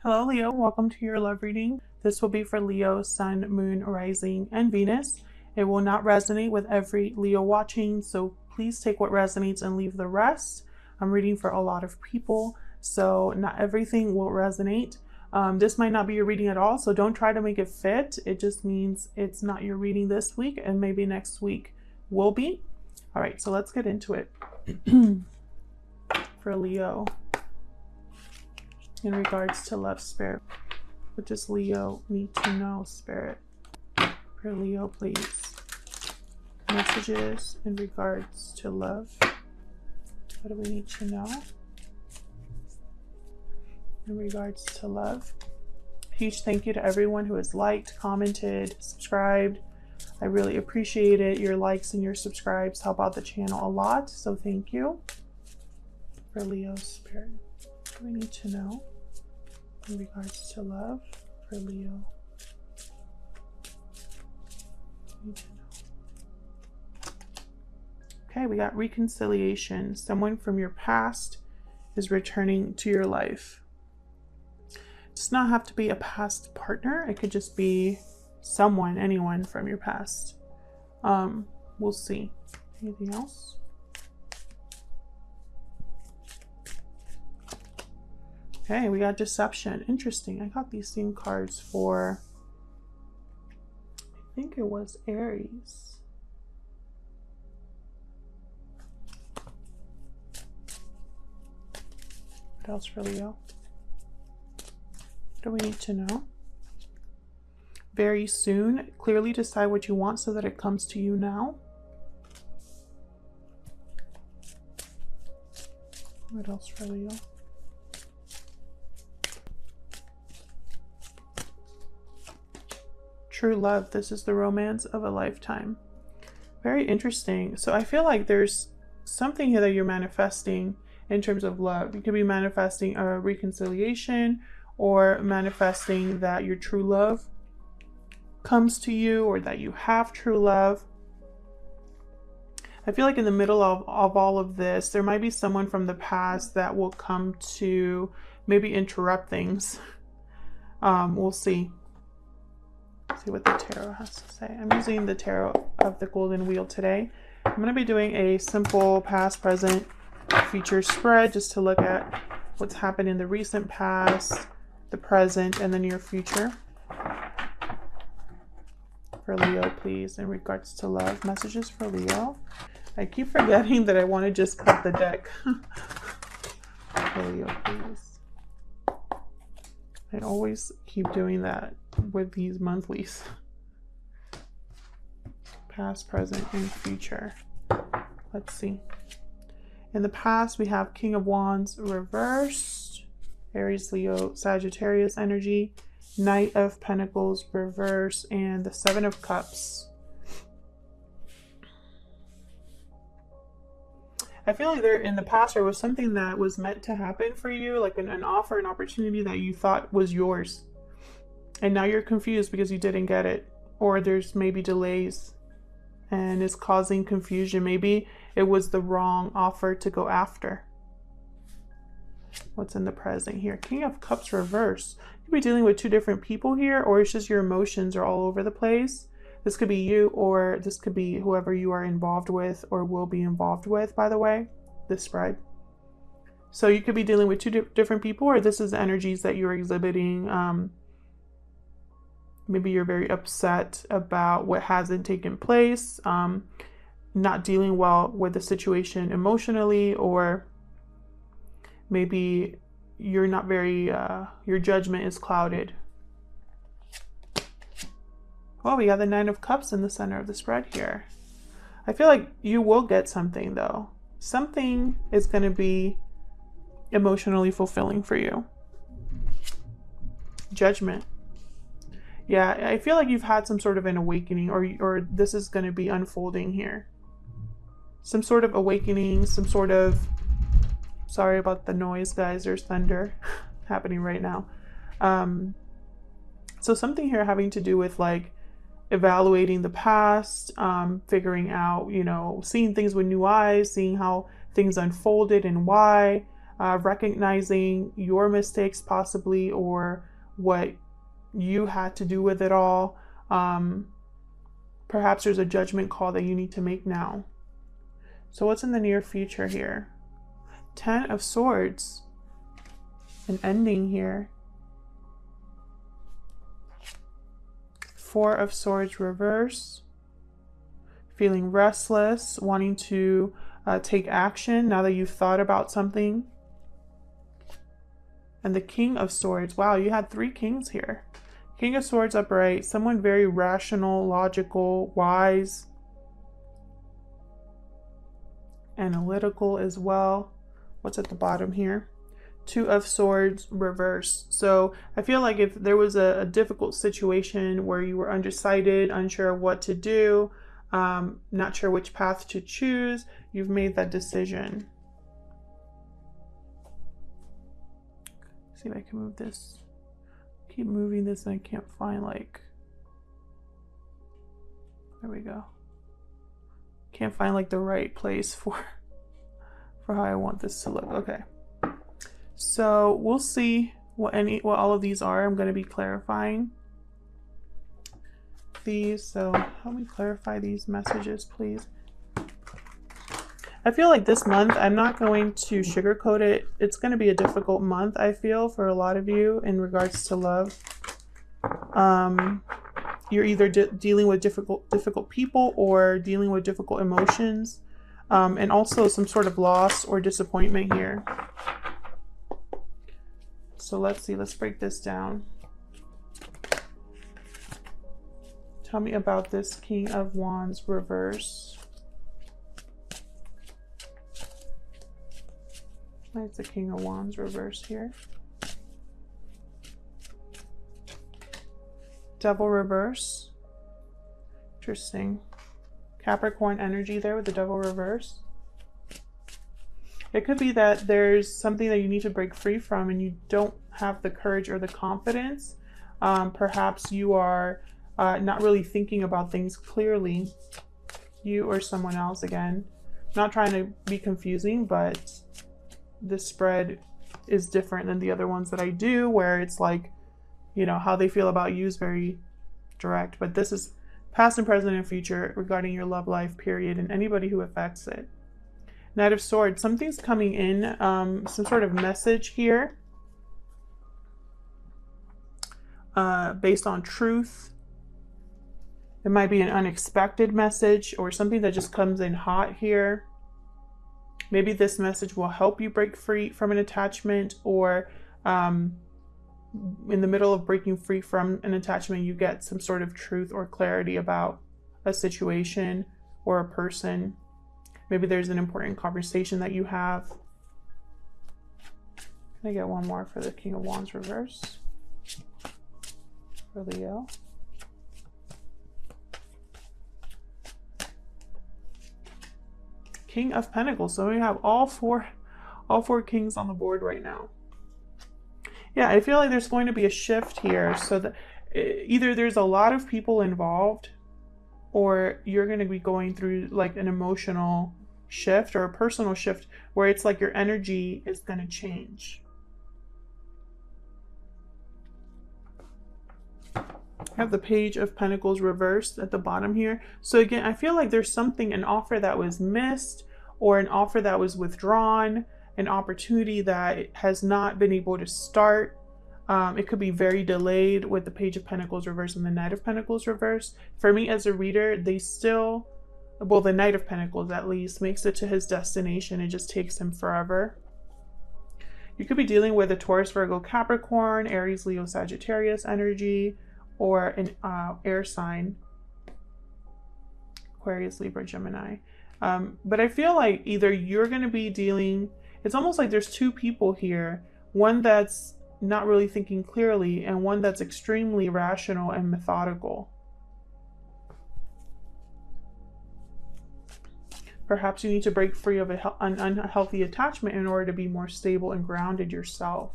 Hello Leo, welcome to your love reading. This will be for Leo, Sun, Moon, Rising, and Venus. It will not resonate with every Leo watching, so please take what resonates and leave the rest. I'm reading for a lot of people, so not everything will resonate. This might not be your reading at all, so don't try to make it fit. It just means it's not your reading this week, and maybe next week will be. All right, so let's get into it. For Leo, in regards to love, Spirit, what does Leo need to know, Spirit? For Leo, please. Messages in regards to love. What do we need to know in regards to love? Huge thank you to everyone who has liked, commented, subscribed. I really appreciate it. Your likes and your subscribes help out the channel a lot, so thank you. For Leo, Spirit, what do we need to know in regards to love for Leo? Need to know. Okay, we got reconciliation. Someone from your past is returning to your life. It does not have to be a past partner. It could just be someone, anyone from your past. We'll see. Anything else? Okay, we got deception. Interesting. I got these same cards for, I think it was Aries. What else for Leo? What do we need to know? Very soon. Clearly decide what you want so that it comes to you now. What else for Leo? True love. This is the romance of a lifetime. Very interesting. So I feel like there's something here that you're manifesting in terms of love. You could be manifesting a reconciliation or manifesting that your true love comes to you or that you have true love. I feel like in the middle of all of this, there might be someone from the past that will come to maybe interrupt things. We'll see. See what the tarot has to say. I'm using the tarot of the golden wheel today. I'm going to be doing a simple past, present, future spread just to look at what's happened in the recent past, the present, and the near future. For Leo, please, in regards to love. Messages for Leo. I keep forgetting that I want to just cut the deck. For Leo, please. I always keep doing that with these monthlies. Past, present, and future. Let's see. In the past, we have King of Wands reversed, Aries, Leo, Sagittarius energy, Knight of Pentacles reversed, and the Seven of Cups. I feel like in the past there was something that was meant to happen for you, like an offer, an opportunity that you thought was yours. And now you're confused because you didn't get it. Or there's maybe delays and it's causing confusion. Maybe it was the wrong offer to go after. What's in the present here? King of Cups reverse. You could be dealing with two different people here, or it's just your emotions are all over the place. This could be you, or this could be whoever you are involved with or will be involved with, by the way, this spread. So you could be dealing with two different people, or this is the energies that you're exhibiting. Maybe you're very upset about what hasn't taken place, not dealing well with the situation emotionally, or maybe you're not very, your judgment is clouded. Oh, we got the Nine of Cups in the center of the spread here. I feel like you will get something though. Something is going to be emotionally fulfilling for you. Judgment. Yeah, I feel like you've had some sort of an awakening, or this is going to be unfolding here. Some sort of awakening, some sort of... Sorry about the noise, guys. There's thunder happening right now. So something here having to do with like evaluating the past, figuring out, seeing things with new eyes, seeing how things unfolded and why. recognizing your mistakes possibly, or what you had to do with it all. Perhaps there's a judgment call that you need to make now. So what's in the near future here? 10 of Swords. An ending here. 4 of Swords reverse. Feeling restless, wanting to take action now that you've thought about something. And the King of Swords. Wow, you had 3 kings here. King of Swords upright. Someone very rational, logical, wise, analytical as well. What's at the bottom here? 2 of Swords reverse. So I feel like if there was a difficult situation where you were undecided, unsure what to do, not sure which path to choose, you've made that decision. See if I can move this. Keep moving this and I can't find, like, there we go. Can't find like the right place for how I want this to look. Okay. So we'll see what all of these are. I'm going to be clarifying these. So help me clarify these messages, please. I feel like this month, I'm not going to sugarcoat it. It's going to be a difficult month, I feel, for a lot of you in regards to love. You're either dealing with difficult people or dealing with difficult emotions, and also some sort of loss or disappointment here. So let's see, let's break this down. Tell me about this King of Wands reverse. It's the King of Wands reverse here. Devil reverse. Interesting. Capricorn energy there with the Devil reverse. It could be that there's something that you need to break free from and you don't have the courage or the confidence. Perhaps you are not really thinking about things clearly. You or someone else, again. Not trying to be confusing, but this spread is different than the other ones that I do, where it's like, you know, how they feel about you is very direct. But this is past and present and future regarding your love life, period, and anybody who affects it. Knight of Swords. Something's coming in, some sort of message here based on truth. It might be an unexpected message or something that just comes in hot here. Maybe this message will help you break free from an attachment, or in the middle of breaking free from an attachment, you get some sort of truth or clarity about a situation or a person. Maybe there's an important conversation that you have. Can I get one more for the King of Wands reverse? For Leo. King of Pentacles. So we have all four kings on the board right now. Yeah, I feel like there's going to be a shift here, so that either there's a lot of people involved, or you're going to be going through like an emotional shift or a personal shift where it's like your energy is going to change. I have the Page of Pentacles reversed at the bottom here. So again, I feel like there's something, an offer that was missed, or an offer that was withdrawn, an opportunity that has not been able to start. It could be very delayed with the Page of Pentacles reverse and the Knight of Pentacles reverse. For me as a reader, they still, well, the Knight of Pentacles at least makes it to his destination. It just takes him forever. You could be dealing with a Taurus, Virgo, Capricorn, Aries, Leo, Sagittarius energy, or an air sign, Aquarius, Libra, Gemini. But I feel like either you're going to be dealing, it's almost like there's two people here, one that's not really thinking clearly and one that's extremely rational and methodical. Perhaps you need to break free of an unhealthy attachment in order to be more stable and grounded yourself.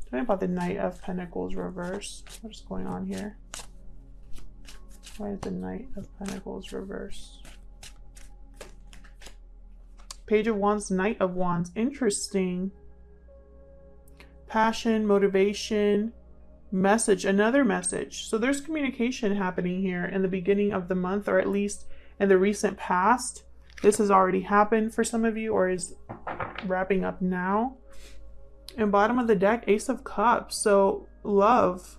Tell me about the Knight of Pentacles reverse. What's going on here? Why is the Knight of Pentacles reverse? Page of Wands, Knight of Wands. Interesting. Passion, motivation, message, another message. So there's communication happening here in the beginning of the month, or at least in the recent past. This has already happened for some of you, or is wrapping up now. And bottom of the deck, Ace of Cups. So love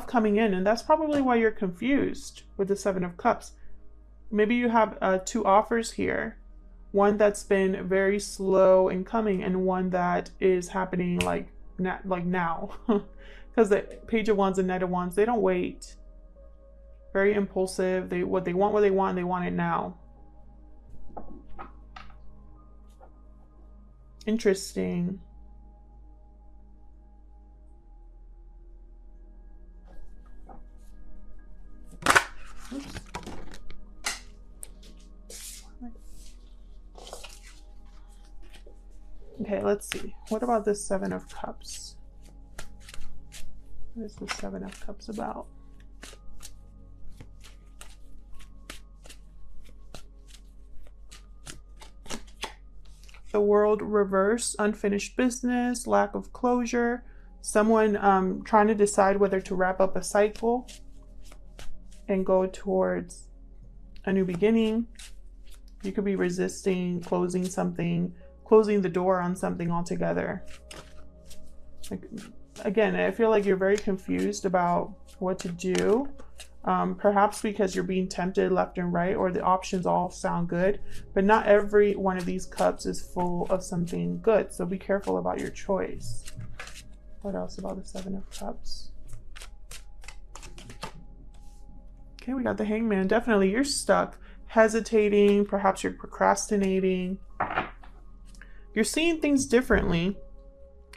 coming in, and that's probably why you're confused with the Seven of Cups. Maybe you have two offers here, one that's been very slow in coming and one that is happening like now. Because the Page of Wands and Knight of Wands, they don't wait. Very impulsive. What they want, and they want it now. Interesting. Oops. Okay, let's see. What about this Seven of Cups? What is the Seven of Cups about? The World reverse, unfinished business, lack of closure, someone trying to decide whether to wrap up a cycle and go towards a new beginning. You could be resisting closing something, closing the door on something altogether. Like, again, I feel like you're very confused about what to do. Perhaps because you're being tempted left and right, or the options all sound good, but not every one of these cups is full of something good. So be careful about your choice. What else about the Seven of Cups? Okay, we got the Hangman. Definitely you're stuck, hesitating, perhaps you're procrastinating. You're seeing things differently.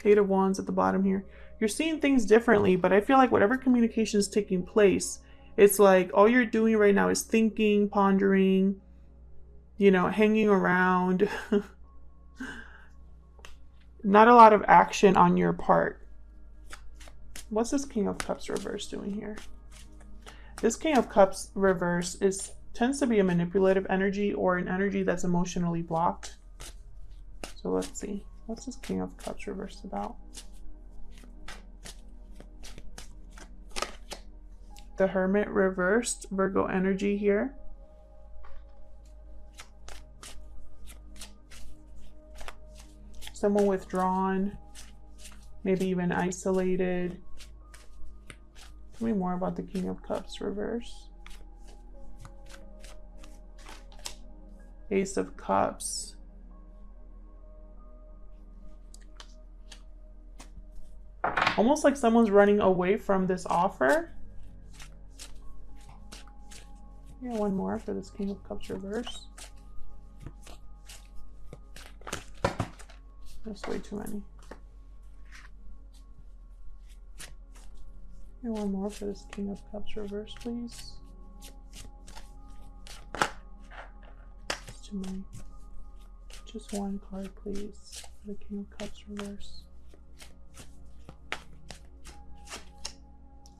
Eight of Wands at the bottom here. You're seeing things differently, but I feel like whatever communication is taking place, it's like all you're doing right now is thinking, pondering, you know, hanging around. Not a lot of action on your part. What's this King of Cups reverse doing here? This King of Cups reverse tends to be a manipulative energy, or an energy that's emotionally blocked. So let's see. What's this King of Cups reverse about? The Hermit reversed, Virgo energy here. Someone withdrawn, maybe even isolated. Tell me more about the King of Cups reverse. Ace of Cups. Almost like someone's running away from this offer. Yeah, one more for this King of Cups reverse. That's way too many. Yeah, one more for this King of Cups reverse, please. It's too many. Just one card, please, for the King of Cups reverse.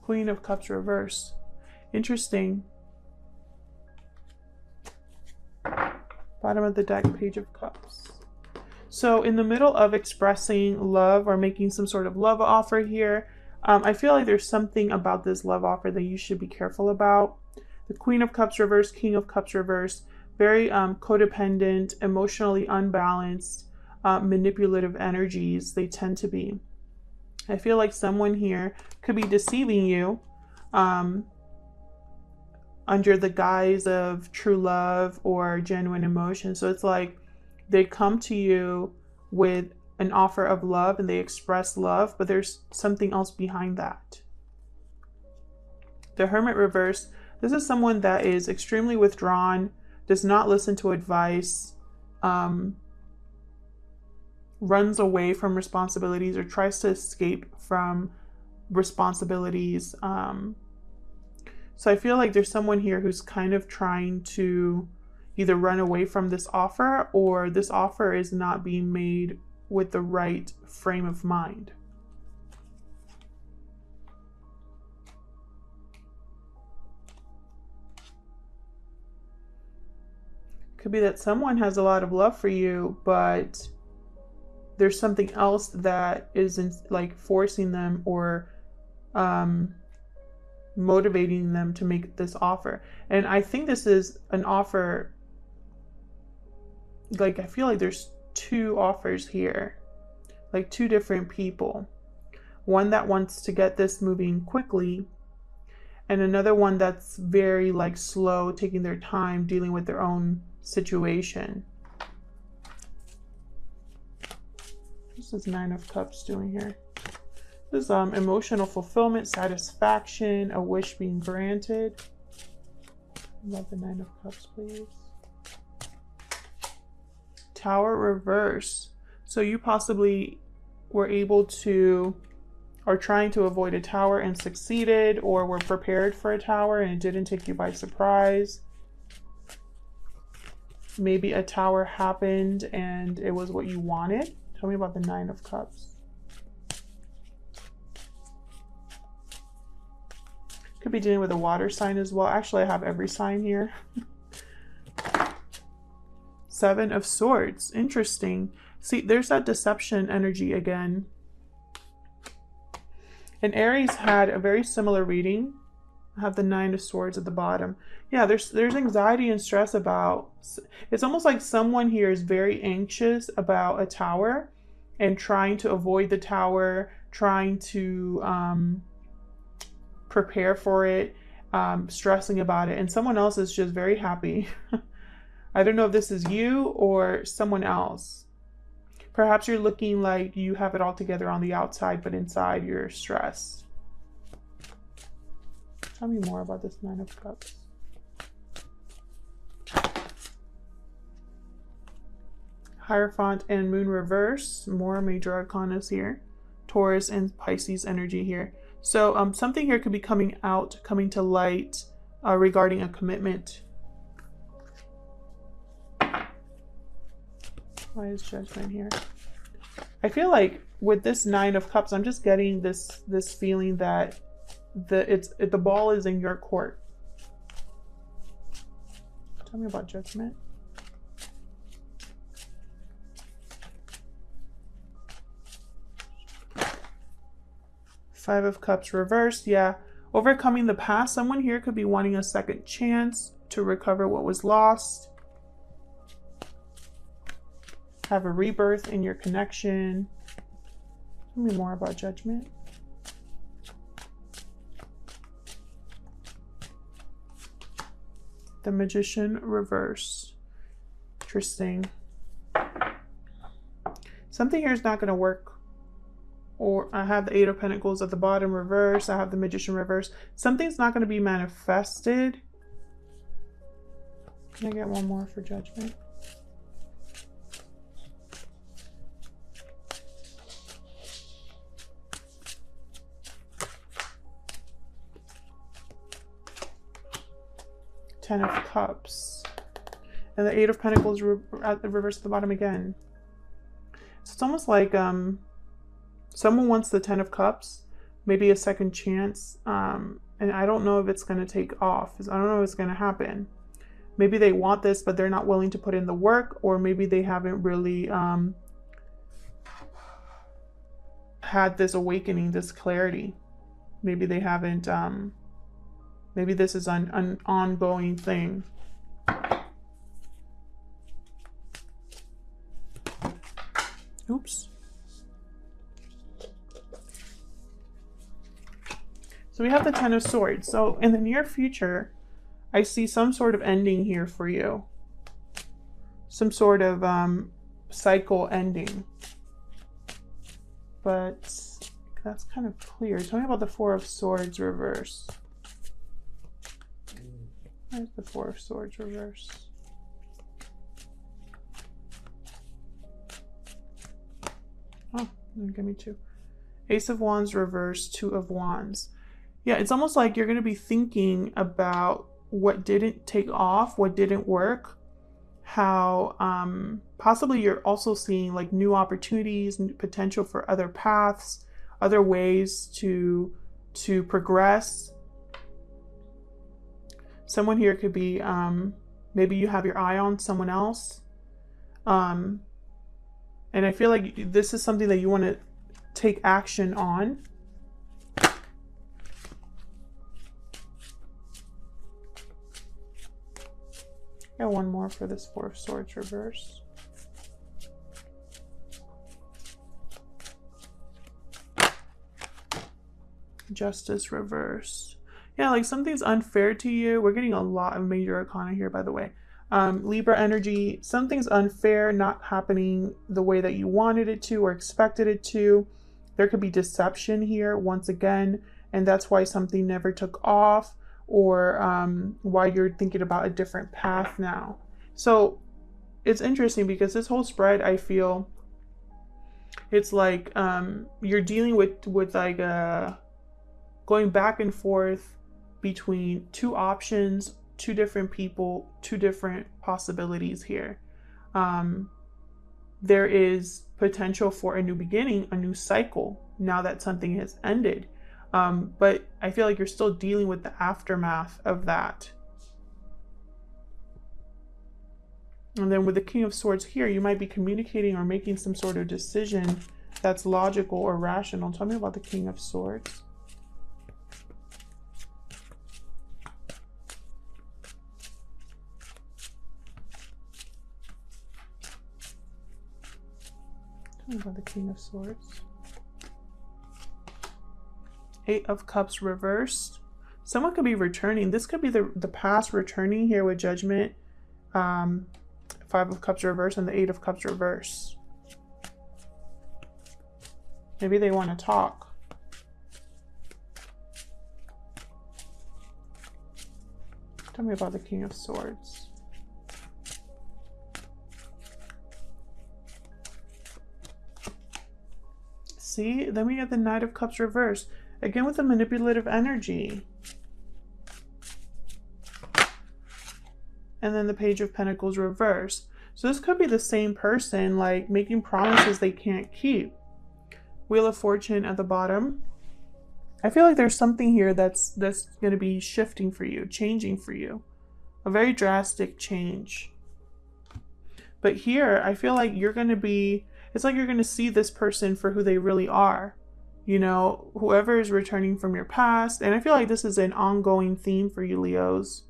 Queen of Cups reverse. Interesting. Bottom of the deck, Page of Cups. So in the middle of expressing love or making some sort of love offer here, I feel like there's something about this love offer that you should be careful about. The Queen of Cups reverse, King of Cups reverse, very codependent, emotionally unbalanced, manipulative energies they tend to be. I feel like someone here could be deceiving you under the guise of true love or genuine emotion. So it's like they come to you with an offer of love and they express love, but there's something else behind that. The Hermit reverse, this is someone that is extremely withdrawn, does not listen to advice, runs away from responsibilities or tries to escape from responsibilities. So I feel like there's someone here who's kind of trying to either run away from this offer, or this offer is not being made with the right frame of mind. Could be that someone has a lot of love for you, but there's something else that isn't like forcing them or motivating them to make this offer. And I think this is an offer, like I feel like there's two offers here, like two different people. One that wants to get this moving quickly, and another one that's very like slow, taking their time, dealing with their own situation. What's this Nine of Cups doing here? This is emotional fulfillment, satisfaction, a wish being granted. Love the Nine of Cups, please. Tower reverse. So you possibly were able to, or trying to avoid a tower and succeeded, or were prepared for a tower and it didn't take you by surprise. Maybe a tower happened and it was what you wanted. Tell me about the Nine of Cups. Could be dealing with a water sign as well. Actually, I have every sign here. Seven of Swords. Interesting. See, there's that deception energy again. And Aries had a very similar reading. I have the Nine of Swords at the bottom. Yeah, there's anxiety and stress about, it's almost like someone here is very anxious about a tower and trying to avoid the tower, trying to prepare for it, stressing about it. And someone else is just very happy. I don't know if this is you or someone else. Perhaps you're looking like you have it all together on the outside, but inside you're stressed. Tell me more about this Nine of Cups. Hierophant and Moon reverse. More major arcanas here. Taurus and Pisces energy here. So something here could be coming out, coming to light regarding a commitment. Why is Judgment here? I feel like with this Nine of Cups, I'm just getting this feeling that the ball is in your court. Tell me about Judgment. Five of Cups reversed. Yeah, overcoming the past. Someone here could be wanting a second chance to recover what was lost. Have a rebirth in your connection. Tell me more about Judgment. The Magician reverse. Interesting. Something here is not going to work. Or I have the Eight of Pentacles at the bottom reverse. I have the Magician reverse. Something's not going to be manifested. Can I get one more for Judgment? Ten of Cups. And the Eight of Pentacles at the reverse at the bottom again. So it's almost like someone wants the Ten of Cups, maybe a second chance, and I don't know if it's going to take off. I don't know if it's going to happen. Maybe they want this, but they're not willing to put in the work, or maybe they haven't really had this awakening, this clarity. Maybe they haven't, maybe this is an ongoing thing. Oops. So we have the Ten of Swords. So in the near future, I see some sort of ending here for you. Some sort of cycle ending. But that's kind of clear. Tell me about the Four of Swords reverse. Where's the Four of Swords reverse? Oh, give me two. Ace of Wands reverse, Two of Wands. Yeah, it's almost like you're going to be thinking about what didn't take off, what didn't work, how possibly you're also seeing like new opportunities, potential for other paths, other ways to progress. Someone here could be Maybe you have your eye on someone else. And I feel like this is something that you want to take action on. Got one more for this Four of Swords reverse. Justice reversed. Yeah, like something's unfair to you. We're getting a lot of major arcana here, by the way. Libra energy, something's unfair, not happening the way that you wanted it to or expected it to. There could be deception here once again, and that's why something never took off, or why you're thinking about a different path now. So it's interesting because this whole spread, I feel it's like you're dealing with like going back and forth between two options, two different people, two different possibilities here. There is potential for a new beginning, a new cycle, now that something has ended. But I feel like you're still dealing with the aftermath of that. And then with the King of Swords here, you might be communicating or making some sort of decision that's logical or rational. Tell me about the King of Swords. Tell me about the King of Swords. Eight of Cups reversed. Someone could be returning. This could be the past returning here with Judgment. Five of Cups reversed and the Eight of Cups reversed. Maybe they want to talk. Tell me about the King of Swords. See, then we get the Knight of Cups reversed. Again with the manipulative energy. And then the Page of Pentacles reversed. So this could be the same person, like making promises they can't keep. Wheel of Fortune at the bottom. I feel like there's something here that's going to be shifting for you, changing for you. A very drastic change. But here, I feel like you're going to be, it's like you're going to see this person for who they really are. You know, whoever is returning from your past. And I feel like this is an ongoing theme for you, Leos.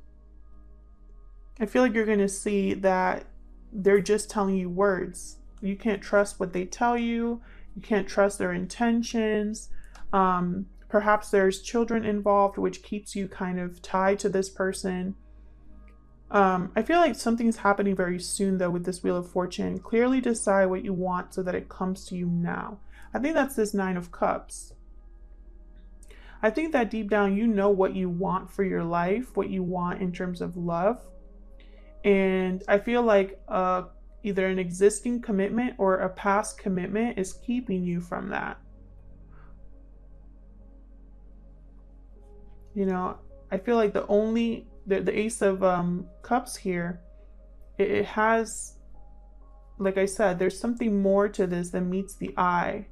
I feel like you're going to see that they're just telling you words. You can't trust what they tell you. You can't trust their intentions. Perhaps there's children involved, which keeps you kind of tied to this person. I feel like something's happening very soon, though, with this Wheel of Fortune. Clearly decide what you want so that it comes to you now. I think that's this Nine of Cups. I think that deep down, you know what you want for your life, what you want in terms of love. And I feel like either an existing commitment or a past commitment is keeping you from that. You know, I feel like the Ace of Cups here, it has, like I said, there's something more to this than meets the eye.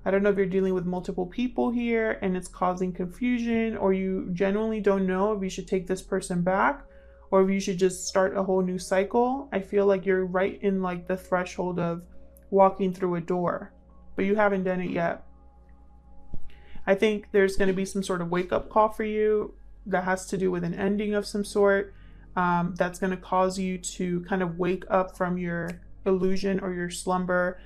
I don't know if you're dealing with multiple people here and it's causing confusion, or you genuinely don't know if you should take this person back or if you should just start a whole new cycle. I feel like you're right in like the threshold of walking through a door, but you haven't done it yet. I think there's going to be some sort of wake-up call for you that has to do with an ending of some sort, that's going to cause you to kind of wake up from your illusion or your slumber,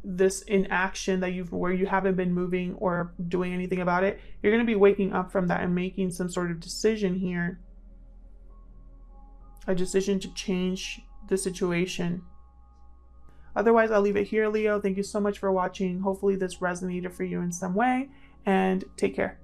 this inaction that where you haven't been moving or doing anything about it. You're going to be waking up from that and making some sort of decision here, a decision to change the situation. Otherwise, I'll leave it here, Leo. Thank you so much for watching. Hopefully this resonated for you in some way, and take care.